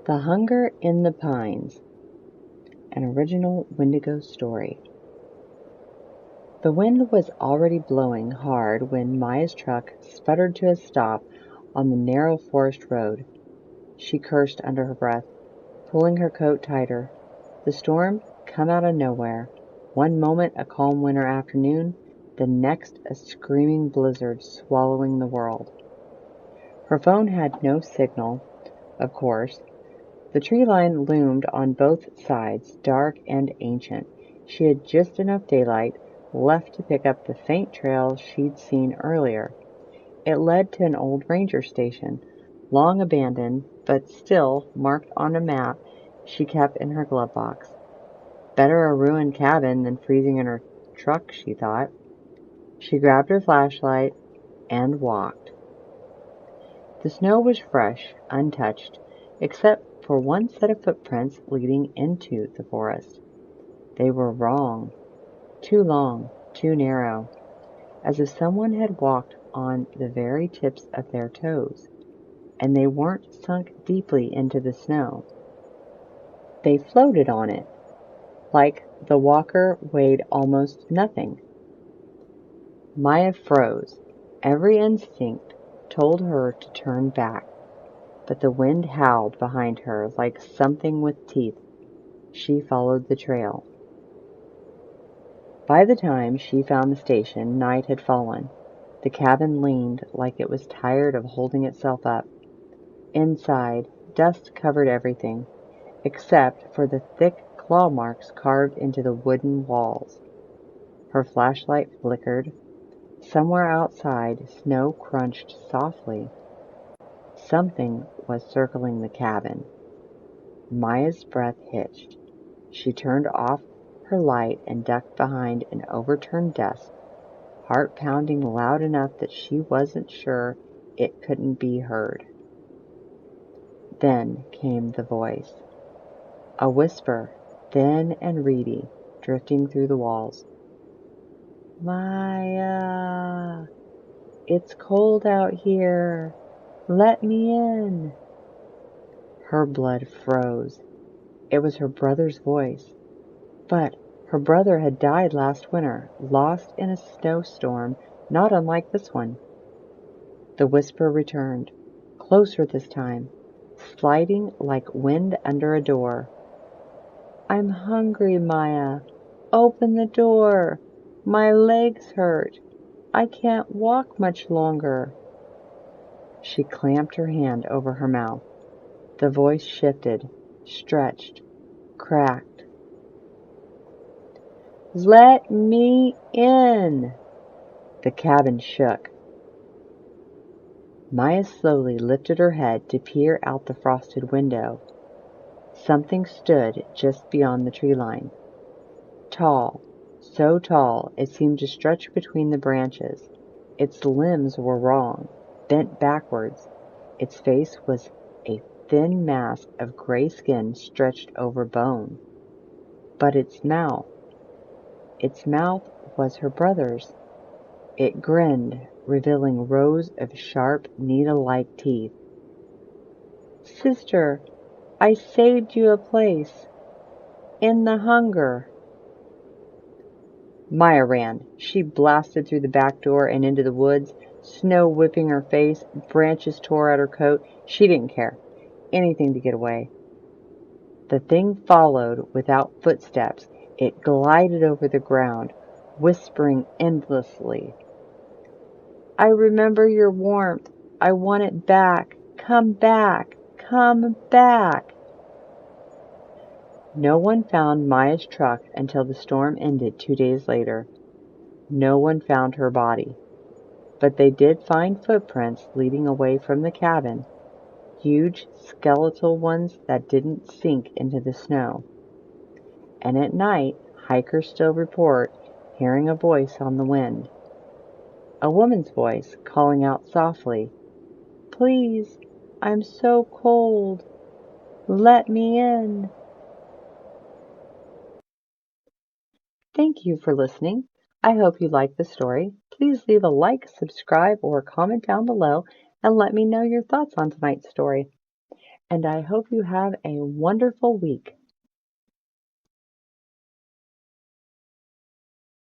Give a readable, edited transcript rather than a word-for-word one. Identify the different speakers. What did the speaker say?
Speaker 1: The Hunger in the Pines, an original Wendigo story. The wind was already blowing hard when Maya's truck sputtered to a stop on the narrow forest road. She cursed under her breath, pulling her coat tighter. The storm come out of nowhere. One moment a calm winter afternoon, the next a screaming blizzard swallowing the world. Her phone had no signal, of course. The tree line loomed on both sides, dark and ancient. She had just enough daylight left to pick up the faint trail she'd seen earlier. It led to an old ranger station, long abandoned, but still marked on a map she kept in her glove box. Better a ruined cabin than freezing in her truck, she thought. She grabbed her flashlight and walked. The snow was fresh, untouched, except for one set of footprints leading into the forest. They were wrong. Too long, too narrow, as if someone had walked on the very tips of their toes, and they weren't sunk deeply into the snow. They floated on it, like the walker weighed almost nothing. Maya froze. Every instinct told her to turn back, but the wind howled behind her like something with teeth. She followed the trail. By the time she found the station, night had fallen. The cabin leaned like it was tired of holding itself up. Inside, dust covered everything, except for the thick claw marks carved into the wooden walls. Her flashlight flickered. Somewhere outside, snow crunched softly. Something was circling the cabin. Maya's breath hitched. She turned off her light and ducked behind an overturned desk, heart pounding loud enough that she wasn't sure it couldn't be heard. Then came the voice. A whisper, thin and reedy, drifting through the walls. Maya, it's cold out here. Let me in. Her blood froze. It was her brother's voice. But her brother had died last winter, lost in a snowstorm not unlike this one. The whisper returned, closer this time, sliding like wind under a door. I'm hungry, Maya. Open the door. My legs hurt. I can't walk much longer. She clamped her hand over her mouth. The voice shifted, stretched, cracked. Let me in! The cabin shook. Maya slowly lifted her head to peer out the frosted window. Something stood just beyond the tree line. Tall, so tall it seemed to stretch between the branches. Its limbs were wrong, bent backwards. Its face was a thin mask of gray skin stretched over bone. But its mouth was her brother's. It grinned, revealing rows of sharp, needle-like teeth. Sister, I saved you a place. In the hunger. Maya ran. She blasted through the back door and into the woods, snow whipping her face, branches tore at her coat. She didn't care. Anything to get away. The thing followed without footsteps. It glided over the ground, whispering endlessly. I remember your warmth. I want it back. Come back. Come back. No one found Maya's truck until the storm ended 2 days later. No one found her body. But they did find footprints leading away from the cabin, huge skeletal ones that didn't sink into the snow. And at night, hikers still report hearing a voice on the wind. A woman's voice calling out softly, Please, I'm so cold. Let me in. Thank you for listening. I hope you liked the story. Please leave a like, subscribe, or comment down below and let me know your thoughts on tonight's story. and I hope you have a wonderful week.